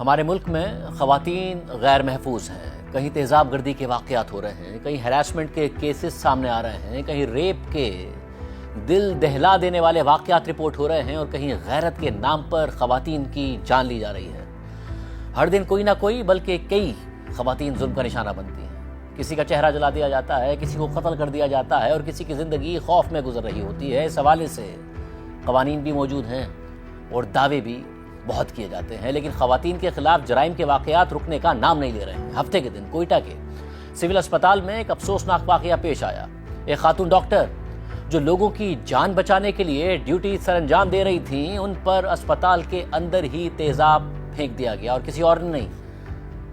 ہمارے ملک میں خواتین غیر محفوظ ہیں. کہیں تیزاب گردی کے واقعات ہو رہے ہیں، کہیں ہراسمنٹ کے کیسز سامنے آ رہے ہیں، کہیں ریپ کے دل دہلا دینے والے واقعات رپورٹ ہو رہے ہیں، اور کہیں غیرت کے نام پر خواتین کی جان لی جا رہی ہے. ہر دن کوئی نہ کوئی بلکہ کئی خواتین ظلم کا نشانہ بنتی ہیں. کسی کا چہرہ جلا دیا جاتا ہے، کسی کو قتل کر دیا جاتا ہے، اور کسی کی زندگی خوف میں گزر رہی ہوتی ہے. اس حوالے سے قوانین بھی موجود ہیں اور دعوے بھی بہت کیے جاتے ہیں، لیکن خواتین کے خلاف جرائم کے واقعات رکنے کا نام نہیں لے رہے ہیں. ہفتے کے دن کوئٹہ کے سول اسپتال میں ایک افسوسناک واقعہ پیش آیا. ایک خاتون ڈاکٹر جو لوگوں کی جان بچانے کے لیے ڈیوٹی سر انجام دے رہی تھیں، ان پر اسپتال کے اندر ہی تیزاب پھینک دیا گیا، اور کسی اور نے نہیں،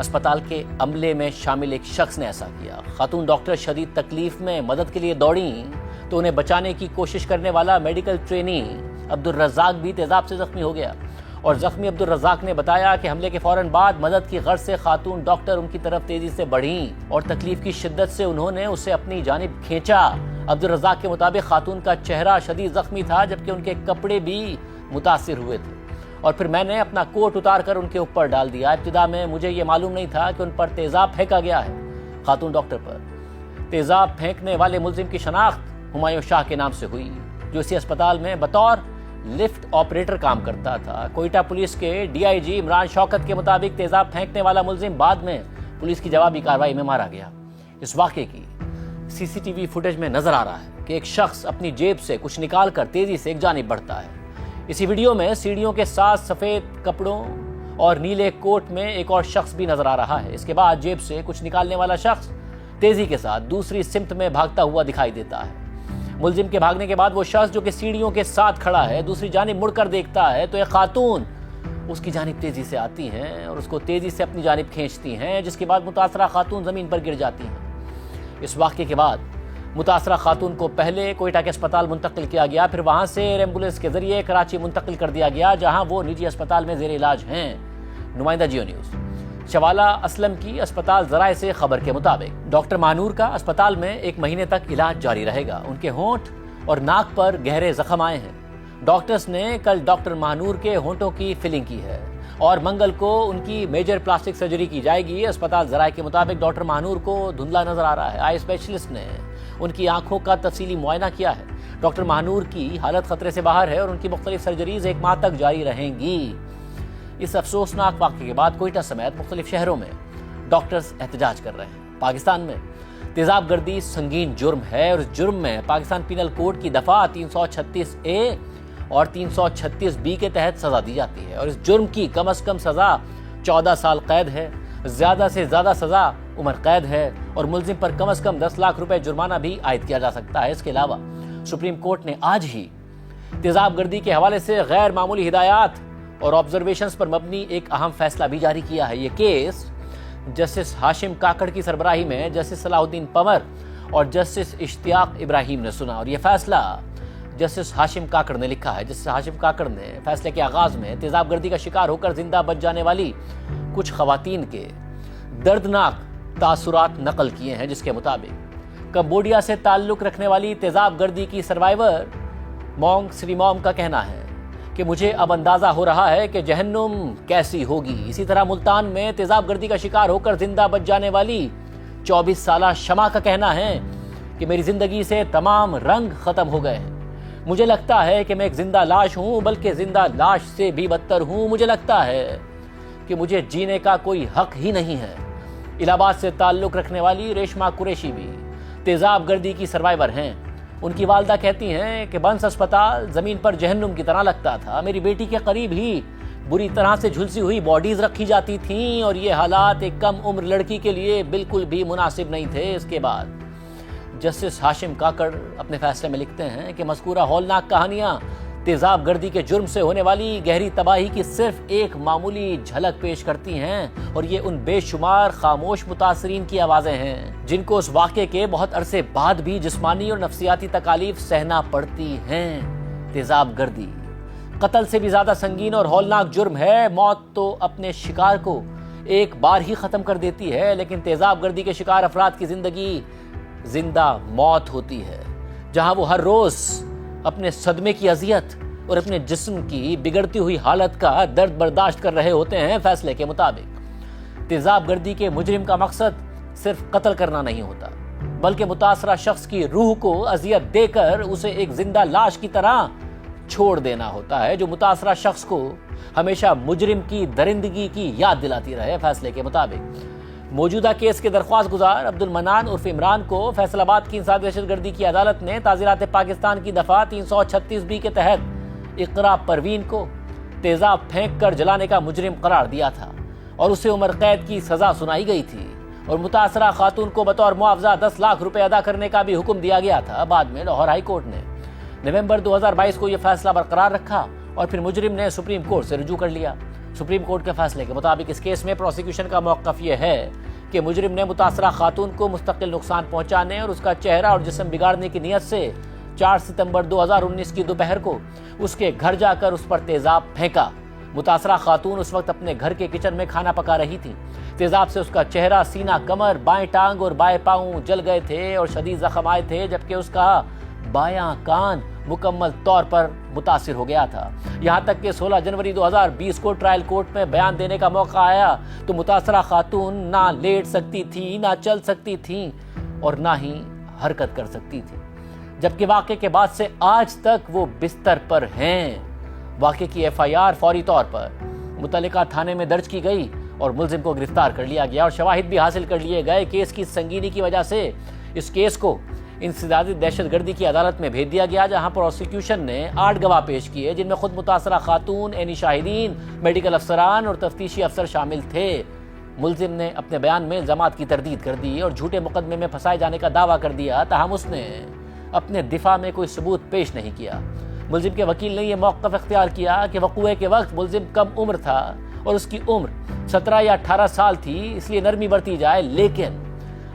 اسپتال کے عملے میں شامل ایک شخص نے ایسا کیا. خاتون ڈاکٹر شدید تکلیف میں مدد کے لیے دوڑیں تو انہیں بچانے کی کوشش کرنے والا میڈیکل ٹرینی عبدالرزاق بھی تیزاب سے زخمی ہو گیا. اور زخمی عبدالرزاق نے بتایا کہ حملے کے فوراً بعد مدد کی غرض سے خاتون ڈاکٹر ان کی طرف تیزی سے بڑھیں اور تکلیف کی شدت سے انہوں نے اسے اپنی جانب کھینچا. عبدالرزاق کے مطابق خاتون کا چہرہ شدید زخمی تھا، جبکہ ان کے کپڑے بھی متاثر ہوئے تھے، اور پھر میں نے اپنا کوٹ اتار کر ان کے اوپر ڈال دیا. ابتدا میں مجھے یہ معلوم نہیں تھا کہ ان پر تیزاب پھینکا گیا ہے. خاتون ڈاکٹر پر تیزاب پھینکنے والے ملزم کی شناخت ہمایوں شاہ کے نام سے ہوئی، جو اسی اسپتال میں بطور لفٹ آپریٹر کام کرتا تھا. کوئٹہ پولیس کے ڈی آئی جی عمران شوکت کے مطابق تیزاب پھینکنے والا ملزم بعد میں پولیس کی جوابی کارروائی میں مارا گیا. اس واقعے کی سی سی ٹی وی فوٹیج میں نظر آ رہا ہے کہ ایک شخص اپنی جیب سے کچھ نکال کر تیزی سے ایک جانب بڑھتا ہے. اسی ویڈیو میں سیڑھیوں کے ساتھ سفید کپڑوں اور نیلے کوٹ میں ایک اور شخص بھی نظر آ رہا ہے. اس کے بعد جیب سے کچھ نکالنے والا شخص تیزی کے ساتھ دوسری سمت میں بھاگتا ہوا دکھائی دیتا ہے. ملزم کے بھاگنے کے بعد وہ شخص جو کہ سیڑھیوں کے ساتھ کھڑا ہے دوسری جانب مڑ کر دیکھتا ہے تو ایک خاتون اس کی جانب تیزی سے آتی ہیں اور اس کو تیزی سے اپنی جانب کھینچتی ہیں، جس کے بعد متاثرہ خاتون زمین پر گر جاتی ہیں. اس واقعے کے بعد متاثرہ خاتون کو پہلے کوئٹہ کے اسپتال منتقل کیا گیا، پھر وہاں سے ایئر ایمبولینس کے ذریعے کراچی منتقل کر دیا گیا، جہاں وہ نجی اسپتال میں زیر علاج ہیں. نمائندہ جیو نیوز شوالا اسلم کی اسپتال ذرائع سے خبر کے مطابق ڈاکٹر مانور کا اسپتال میں 1 مہینے تک علاج جاری رہے گا. ان کے ہونٹ اور ناک پر گہرے زخم آئے ہیں. ڈاکٹرز نے کل ڈاکٹر مانور کے ہونٹوں کی فلنگ کی ہے اور منگل کو ان کی میجر پلاسٹک سرجری کی جائے گی. اسپتال ذرائع کے مطابق ڈاکٹر مانور کو دھندلا نظر آ رہا ہے. آئی اسپیشلسٹ نے ان کی آنکھوں کا تفصیلی معائنہ کیا ہے. ڈاکٹر مانور کی حالت خطرے سے باہر ہے اور ان کی مختلف سرجریز 1 ماہ تک جاری رہیں گی. اس افسوسناک واقعے کے بعد کوئٹہ سمیت مختلف شہروں میں ڈاکٹرز احتجاج کر رہے ہیں. پاکستان میں تیزاب گردی سنگین جرم ہے، اور اس جرم میں پاکستان پینل کوڈ کی دفعہ 336A اور 336B کے تحت سزا دی جاتی ہے، اور اس جرم کی کم از کم سزا 14 سال قید ہے، زیادہ سے زیادہ سزا عمر قید ہے، اور ملزم پر کم از کم 10 لاکھ روپے جرمانہ بھی عائد کیا جا سکتا ہے. اس کے علاوہ سپریم کورٹ نے آج ہی تیزاب گردی کے حوالے سے غیر معمولی ہدایات اور آبزرویشنز پر مبنی ایک اہم فیصلہ بھی جاری کیا ہے. یہ کیس جسٹس ہاشم کاکڑ کی سربراہی میں جسٹس صلاح الدین پنور اور جسٹس اشتیاق ابراہیم نے سنا، اور یہ فیصلہ جسٹس ہاشم کاکڑ نے لکھا ہے. جسٹس ہاشم کاکڑ نے فیصلے کے آغاز میں تیزاب گردی کا شکار ہو کر زندہ بچ جانے والی کچھ خواتین کے دردناک تاثرات نقل کیے ہیں، جس کے مطابق کمبوڈیا سے تعلق رکھنے والی تیزاب گردی کی سروائیور مونگ سری موم کا کہنا ہے کہ مجھے اب اندازہ ہو رہا ہے کہ جہنم کیسی ہوگی. اسی طرح ملتان میں تیزاب گردی کا شکار ہو کر زندہ بچ جانے والی 24 سالہ شمع کا کہنا ہے کہ میری زندگی سے تمام رنگ ختم ہو گئے ہیں. مجھے لگتا ہے کہ میں ایک زندہ لاش ہوں، بلکہ زندہ لاش سے بھی بدتر ہوں. مجھے لگتا ہے کہ مجھے جینے کا کوئی حق ہی نہیں ہے. الہ آباد سے تعلق رکھنے والی ریشما قریشی بھی تیزاب گردی کی سروائیور ہیں. ان کی والدہ کہتی ہیں کہ بنس اسپتال زمین پر جہنم کی طرح لگتا تھا. میری بیٹی کے قریب ہی بری طرح سے جھلسی ہوئی باڈیز رکھی جاتی تھیں، اور یہ حالات ایک کم عمر لڑکی کے لیے بالکل بھی مناسب نہیں تھے. اس کے بعد جسٹس ہاشم کاکڑ اپنے فیصلے میں لکھتے ہیں کہ مذکورہ ہولناک کہانیاں تیزاب گردی کے جرم سے ہونے والی گہری تباہی کی صرف ایک معمولی جھلک پیش کرتی ہیں، اور یہ ان بے شمار خاموش متاثرین کی آوازیں ہیں جن کو اس واقعے کے بہت عرصے بعد بھی جسمانی اور نفسیاتی تکالیف سہنا پڑتی ہیں. تیزاب گردی قتل سے بھی زیادہ سنگین اور ہولناک جرم ہے. موت تو اپنے شکار کو ایک بار ہی ختم کر دیتی ہے، لیکن تیزاب گردی کے شکار افراد کی زندگی زندہ موت ہوتی ہے، جہاں وہ ہر روز اپنے صدمے کی اذیت اور اپنے جسم کی بگڑتی ہوئی حالت کا درد برداشت کر رہے ہوتے ہیں۔ فیصلے کے مطابق تیزاب گردی کے مجرم کا مقصد صرف قتل کرنا نہیں ہوتا، بلکہ متاثرہ شخص کی روح کو اذیت دے کر اسے ایک زندہ لاش کی طرح چھوڑ دینا ہوتا ہے، جو متاثرہ شخص کو ہمیشہ مجرم کی درندگی کی یاد دلاتی رہے۔ فیصلے کے مطابق موجودہ کیس کے درخواست گزار عبد المنان عرف عمران کو فیصل آباد کی انسداد دہشت گردی کی عدالت نے تعزیرات پاکستان کی دفعہ 336B کے تحت اقرا پروین کو تیزاب پھینک کر جلانے کا مجرم قرار دیا تھا اور اسے عمر قید کی سزا سنائی گئی تھی، اور متاثرہ خاتون کو بطور معاوضہ 10 لاکھ روپے ادا کرنے کا بھی حکم دیا گیا تھا۔ بعد میں لاہور ہائی کورٹ نے نومبر 2022 کو یہ فیصلہ برقرار رکھا اور پھر مجرم نے سپریم کورٹ سے رجوع کر لیا۔ سپریم کورٹ کے فیصلے کے مطابق اس کیس میں پروسیکیوشن کا موقف یہ ہے کہ مجرم نے متاثرہ خاتون کو مستقل نقصان پہنچانے اور اس کا چہرہ اور جسم بگاڑنے کی نیت سے 4 ستمبر 2019 کی دوپہر کو اس کے گھر جا کر اس پر تیزاب پھینکا۔ متاثرہ خاتون اس وقت اپنے گھر کے کچن میں کھانا پکا رہی تھی۔ تیزاب سے اس کا چہرہ، سینہ، کمر، بائیں ٹانگ اور بائیں پاؤں جل گئے تھے اور شدید زخم آئے تھے، جبکہ اس کا بایاں کان مکمل طور پر متاثر ہو گیا تھا۔ یہاں تک کہ 16 جنوری 2020 کو ٹرائل کورٹ میں بیان دینے کا موقع آیا تو متاثرہ خاتون نہ لیٹ سکتی تھی، نہ چل سکتی تھی اور نہ ہی حرکت کر سکتی تھی، جبکہ واقعے کے بعد سے آج تک وہ بستر پر ہیں۔ واقعے کی FIR فوری طور پر متعلقہ تھانے میں درج کی گئی اور ملزم کو گرفتار کر لیا گیا اور شواہد بھی حاصل کر لیے گئے۔ کیس کی سنگینی کی وجہ سے اس کیس کو انسداد دہشت گردی کی عدالت میں بھیج دیا گیا، جہاں پروسیکیوشن نے 8 گواہ پیش کیے، جن میں خود متاثرہ خاتون، عینی شاہدین، میڈیکل افسران اور تفتیشی افسر شامل تھے۔ ملزم نے اپنے بیان میں الزامات کی تردید کر دی اور جھوٹے مقدمے میں پھنسائے جانے کا دعویٰ کر دیا، تاہم اس نے اپنے دفاع میں کوئی ثبوت پیش نہیں کیا۔ ملزم کے وکیل نے یہ موقف اختیار کیا کہ وقوعے کے وقت ملزم کم عمر تھا اور اس کی عمر 17 یا 18 سال تھی، اس لیے نرمی برتی جائے، لیکن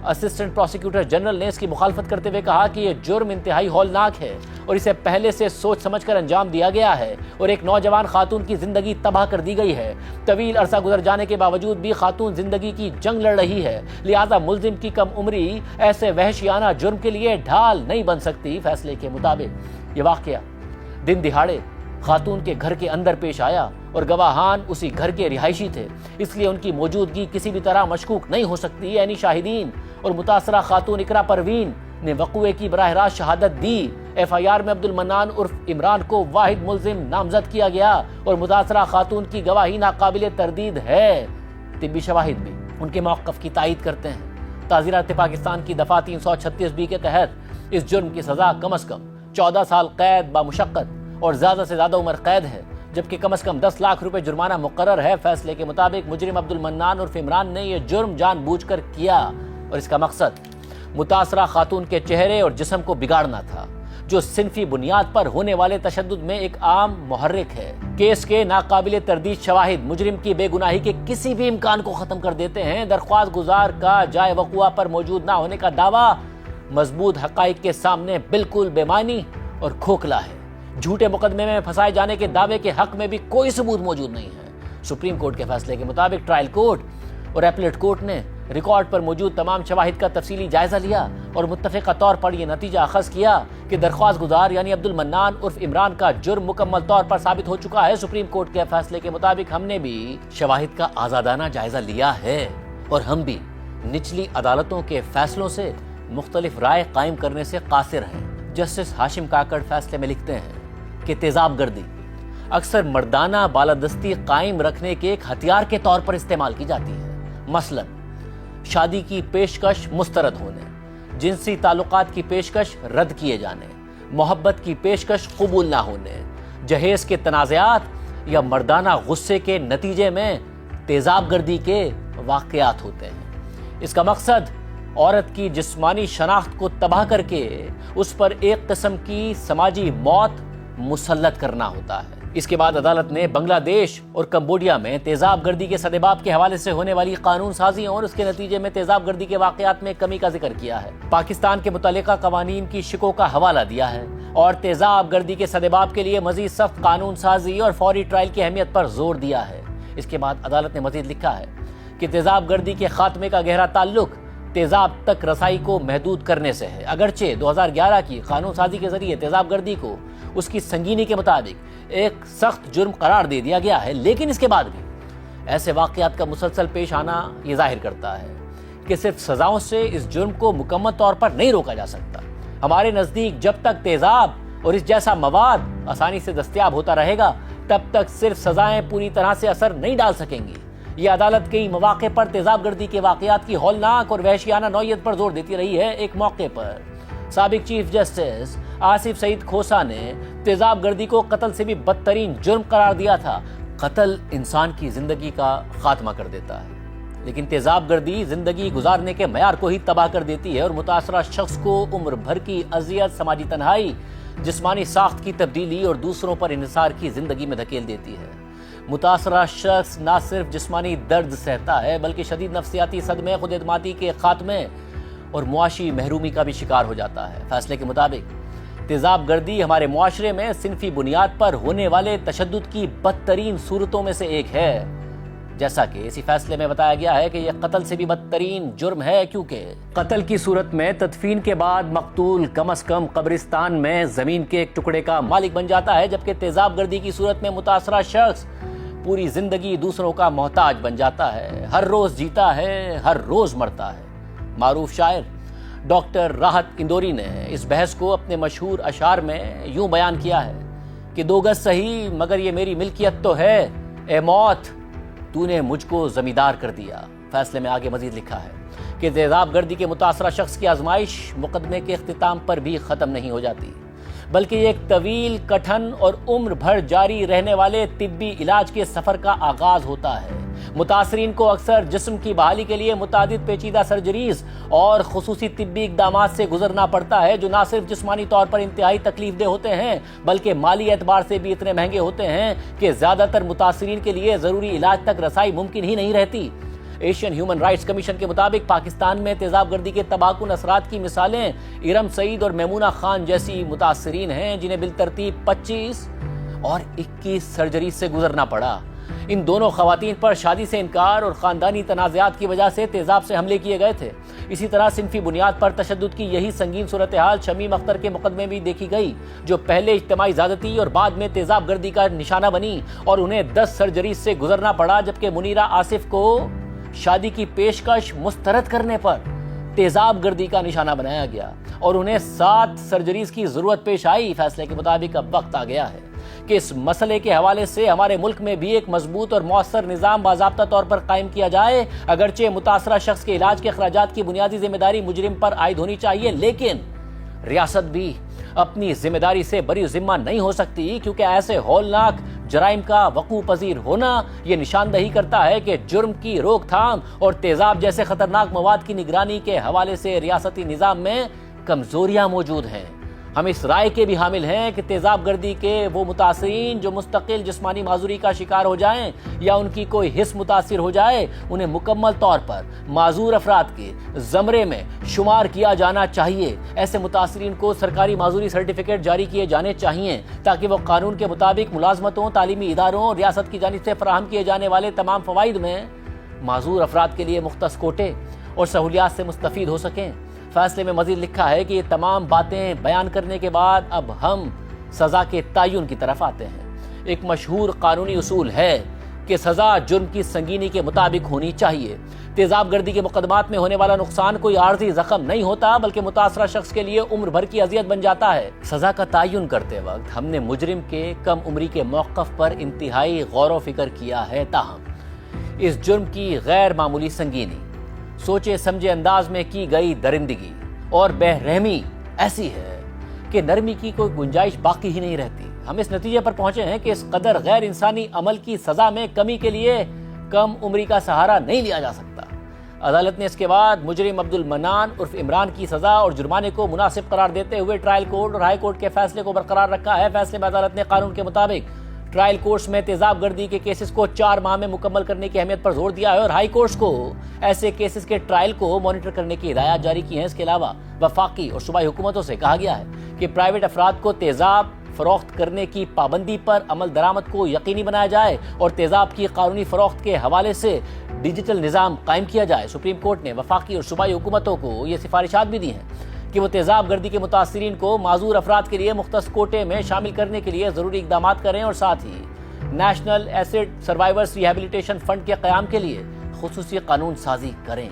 اسسٹنٹ پروسیکیوٹر جنرل نے اس کی مخالفت کرتے ہوئے کہا کہ یہ جرم انتہائی ہولناک ہے اور اسے پہلے سے سوچ سمجھ کر انجام دیا گیا ہے اور ایک نوجوان خاتون کی زندگی تباہ کر دی گئی ہے۔ طویل عرصہ گزر جانے کے باوجود بھی خاتون زندگی کی جنگ لڑ رہی ہے، لہذا ملزم کی کم عمری ایسے وحشیانہ جرم کے لیے ڈھال نہیں بن سکتی۔ فیصلے کے مطابق یہ واقعہ دن دہاڑے خاتون کے گھر کے اندر پیش آیا اور گواہان اسی گھر کے رہائشی تھے، اس لیے ان کی موجودگی کسی بھی طرح مشکوک نہیں ہو سکتی۔ یعنی شاہدین اور متاثرہ خاتون اقرا پروین نے وقوعے کی براہ راست شہادت دی۔ FIR میں عبد المنان عرف عمران کو واحد ملزم نامزد کیا گیا اور متاثرہ خاتون کی گواہی ناقابل تردید ہے۔ طبی شواہد بھی ان کے موقف کی تائید کرتے ہیں۔ تعزیرات پاکستان کی دفعہ 336B کے تحت اس جرم کی سزا کم از کم 14 سال قید بامشقت اور زیادہ سے زیادہ عمر قید ہے، جبکہ کم از کم 10 لاکھ روپے جرمانہ مقرر ہے۔ فیصلے کے مطابق مجرم عبد المنان عرف عمران نے یہ جرم جان بوجھ کر کیا اور اس کا مقصد متاثرہ خاتون کے چہرے اور جسم کو بگاڑنا تھا، جو صنفی بنیاد پر ہونے والے تشدد میں ایک عام محرک ہے۔ کیس کے ناقابل تردید شواہد مجرم کی بے گناہی کے کسی بھی امکان کو ختم کر دیتے ہیں۔ درخواست گزار کا جائے وقوع پر موجود نہ ہونے کا دعویٰ مضبوط حقائق کے سامنے بالکل بے معنی اور کھوکھلا ہے۔ جھوٹے مقدمے میں پھنسائے جانے کے دعوے کے حق میں بھی کوئی ثبوت موجود نہیں ہے۔ سپریم کورٹ کے فیصلے کے مطابق ٹرائل کورٹ اور ایپلیٹ کورٹ نے ریکارڈ پر موجود تمام شواہد کا تفصیلی جائزہ لیا اور متفقہ طور پر یہ نتیجہ اخذ کیا کہ درخواست گزار یعنی عبد المنان عرف عمران کا جرم مکمل طور پر ثابت ہو چکا ہے۔ سپریم کورٹ کے فیصلے کے مطابق ہم نے بھی شواہد کا آزادانہ جائزہ لیا ہے اور ہم بھی نچلی عدالتوں کے فیصلوں سے مختلف رائے قائم کرنے سے قاصر ہیں۔ جسٹس ہاشم کاکڑ فیصلے میں لکھتے ہیں کہ تیزاب گردی اکثر مردانہ بالادستی قائم رکھنے کے ایک ہتھیار کے طور پر استعمال کی جاتی ہے، مثلاً شادی کی پیشکش مسترد ہونے، جنسی تعلقات کی پیشکش رد کیے جانے، محبت کی پیشکش قبول نہ ہونے، جہیز کے تنازعات یا مردانہ غصے کے نتیجے میں تیزاب گردی کے واقعات ہوتے ہیں۔ اس کا مقصد عورت کی جسمانی شناخت کو تباہ کر کے اس پر ایک قسم کی سماجی موت مسلط کرنا ہوتا ہے۔ اس کے بعد عدالت نے بنگلہ دیش اور کمبوڈیا میں تیزاب گردی کے سدباب کے حوالے سے ہونے والی قانون سازی اور اس کے نتیجے میں تیزاب گردی کے واقعات میں کمی کا ذکر کیا ہے۔ پاکستان کے متعلقہ قوانین کی شکوں کا حوالہ دیا ہے اور تیزاب گردی کے سدباب کے لیے مزید سخت قانون سازی اور فوری ٹرائل کی اہمیت پر زور دیا ہے۔ اس کے بعد عدالت نے مزید لکھا ہے کہ تیزاب گردی کے خاتمے کا گہرا تعلق تیزاب تک رسائی کو محدود کرنے سے ہے۔ اگرچہ 2011 کی قانون سازی کے ذریعے تیزاب گردی کو اس کی سنگینی کے مطابق ایک سخت جرم قرار دے دیا گیا ہے، لیکن اس کے بعد بھی ایسے واقعات کا مسلسل پیش آنا یہ ظاہر کرتا ہے کہ صرف سزاؤں سے اس جرم کو مکمل طور پر نہیں روکا جا سکتا۔ ہمارے نزدیک جب تک تیزاب اور اس جیسا مواد آسانی سے دستیاب ہوتا رہے گا تب تک صرف سزائیں پوری طرح سے اثر نہیں ڈال سکیں گی۔ یہ عدالت کئی مواقع پر تیزاب گردی کے واقعات کی ہولناک اور وحشیانہ نوعیت پر زور دیتی رہی ہے۔ ایک موقع پر سابق چیف جسٹس آصف سعید کھوسہ نے تیزاب گردی کو قتل سے بھی بدترین جرم قرار دیا تھا۔ قتل انسان کی زندگی کا خاتمہ کر دیتا ہے، لیکن تیزاب گردی زندگی گزارنے کے معیار کو ہی تباہ کر دیتی ہے اور متاثرہ شخص کو عمر بھر کی اذیت، سماجی تنہائی، جسمانی ساخت کی تبدیلی اور دوسروں پر انحصار کی زندگی میں دھکیل دیتی ہے۔ متاثرہ شخص نہ صرف جسمانی درد سہتا ہے بلکہ شدید نفسیاتی صدمے، خود اعتمادی کے خاتمے اور معاشی محرومی کا بھی شکار ہو جاتا ہے۔ فیصلے کے مطابق تیزاب گردی ہمارے معاشرے میں صنفی بنیاد پر ہونے والے تشدد کی بدترین صورتوں میں سے ایک ہے، جیسا کہ اسی فیصلے میں بتایا گیا ہے کہ یہ قتل سے بھی بدترین جرم ہے، کیونکہ قتل کی صورت میں تدفین کے بعد مقتول کم از کم قبرستان میں زمین کے ایک ٹکڑے کا مالک بن جاتا ہے، جبکہ تیزاب گردی کی صورت میں متاثرہ شخص پوری زندگی دوسروں کا محتاج بن جاتا ہے، ہر روز جیتا ہے، ہر روز مرتا ہے۔ معروف شاعر ڈاکٹر راحت اندوری نے اس بحث کو اپنے مشہور اشعار میں یوں بیان کیا ہے کہ 2 گز سہی مگر یہ میری ملکیت تو ہے، اے موت تو نے مجھ کو زمیندار کر دیا۔ فیصلے میں آگے مزید لکھا ہے کہ تیزاب گردی کے متاثرہ شخص کی آزمائش مقدمے کے اختتام پر بھی ختم نہیں ہو جاتی، بلکہ یہ ایک طویل، کٹھن اور عمر بھر جاری رہنے والے طبی علاج کے سفر کا آغاز ہوتا ہے۔ متاثرین کو اکثر جسم کی بحالی کے لیے متعدد پیچیدہ سرجریز اور خصوصی طبی اقدامات سے گزرنا پڑتا ہے جو نہ صرف جسمانی طور پر انتہائی تکلیف دہ ہوتے ہیں بلکہ مالی اعتبار سے بھی اتنے مہنگے ہوتے ہیں کہ زیادہ تر متاثرین کے لیے ضروری علاج تک رسائی ممکن ہی نہیں رہتی۔ ایشین ہیومن رائٹس کمیشن کے مطابق پاکستان میں تیزاب گردی کے تباہ کن اثرات کی مثالیں ارم سعید اور میمونہ خان جیسی متاثرین ہیں جنہیں بالترتیب 25 اور 21 سرجری سے گزرنا پڑا۔ ان دونوں خواتین پر شادی سے انکار اور خاندانی تنازعات کی وجہ سے تیزاب سے حملے کیے گئے تھے۔ اسی طرح صنفی بنیاد پر تشدد کی یہی سنگین صورتحال شمیم اختر کے مقدمے بھی دیکھی گئی، جو پہلے اجتماعی زیادتی اور بعد میں تیزاب گردی کا نشانہ بنی اور انہیں 10 سرجری سے گزرنا پڑا، جبکہ منیرہ آصف کو شادی کی پیشکش مسترد کرنے پر تیزاب گردی کا نشانہ بنایا گیا اور انہیں 7 سرجریز کی ضرورت پیش آئی۔ فیصلے کے مطابق اب وقت آ گیا ہے کہ اس مسئلے کے حوالے سے ہمارے ملک میں بھی ایک مضبوط اور مؤثر نظام باضابطہ طور پر قائم کیا جائے۔ اگرچہ متاثرہ شخص کے علاج کے اخراجات کی بنیادی ذمہ داری مجرم پر عائد ہونی چاہیے، لیکن ریاست بھی اپنی ذمہ داری سے بری ذمہ نہیں ہو سکتی، کیونکہ ایسے ہولناک جرائم کا وقوع پذیر ہونا یہ نشاندہی کرتا ہے کہ جرم کی روک تھام اور تیزاب جیسے خطرناک مواد کی نگرانی کے حوالے سے ریاستی نظام میں کمزوریاں موجود ہیں۔ ہم اس رائے کے بھی حامل ہیں کہ تیزاب گردی کے وہ متاثرین جو مستقل جسمانی معذوری کا شکار ہو جائیں یا ان کی کوئی حص متاثر ہو جائے، انہیں مکمل طور پر معذور افراد کے زمرے میں شمار کیا جانا چاہیے۔ ایسے متاثرین کو سرکاری معذوری سرٹیفکیٹ جاری کیے جانے چاہیے تاکہ وہ قانون کے مطابق ملازمتوں، تعلیمی اداروں اور ریاست کی جانب سے فراہم کیے جانے والے تمام فوائد میں معذور افراد کے لیے مختص کوٹے اور سہولیات سے مستفید ہو سکیں۔ فیصلے میں مزید لکھا ہے کہ یہ تمام باتیں بیان کرنے کے بعد اب ہم سزا کے تعین کی طرف آتے ہیں۔ ایک مشہور قانونی اصول ہے کہ سزا جرم کی سنگینی کے مطابق ہونی چاہیے۔ تیزاب گردی کے مقدمات میں ہونے والا نقصان کوئی عارضی زخم نہیں ہوتا بلکہ متاثرہ شخص کے لیے عمر بھر کی اذیت بن جاتا ہے۔ سزا کا تعین کرتے وقت ہم نے مجرم کے کم عمری کے موقف پر انتہائی غور و فکر کیا ہے، تاہم اس جرم کی غیر معمولی سنگینی، سوچے سمجھے انداز میں کی گئی درندگی اور بے رحمی ایسی ہے کہ نرمی کی کوئی گنجائش باقی ہی نہیں رہتی۔ ہم اس نتیجے پر پہنچے ہیں کہ اس قدر غیر انسانی عمل کی سزا میں کمی کے لیے کم عمری کا سہارا نہیں لیا جا سکتا۔ عدالت نے اس کے بعد مجرم عبد المنان عرف عمران کی سزا اور جرمانے کو مناسب قرار دیتے ہوئے ٹرائل کورٹ اور ہائی کورٹ کے فیصلے کو برقرار رکھا ہے۔ فیصلے میں عدالت نے قانون کے مطابق ٹرائل کورٹس میں تیزاب گردی کے کیسز کو 4 ماہ میں مکمل کرنے کی اہمیت پر زور دیا ہے اور ہائی کورٹس کو ایسے کیسز کے ٹرائل کو مانیٹر کرنے کی ہدایات جاری کی ہیں۔ اس کے علاوہ وفاقی اور صوبائی حکومتوں سے کہا گیا ہے کہ پرائیویٹ افراد کو تیزاب فروخت کرنے کی پابندی پر عمل درآمد کو یقینی بنایا جائے اور تیزاب کی قانونی فروخت کے حوالے سے ڈیجیٹل نظام قائم کیا جائے۔ سپریم کورٹ نے وفاقی اور صوبائی حکومتوں کو یہ سفارشات بھی دی ہیں کہ وہ تیزاب گردی کے متاثرین کو معذور افراد کے لیے مختص کوٹے میں شامل کرنے کے لیے ضروری اقدامات کریں اور ساتھ ہی national acid survivors rehabilitation fund کے قیام کے لیے خصوصی قانون سازی کریں۔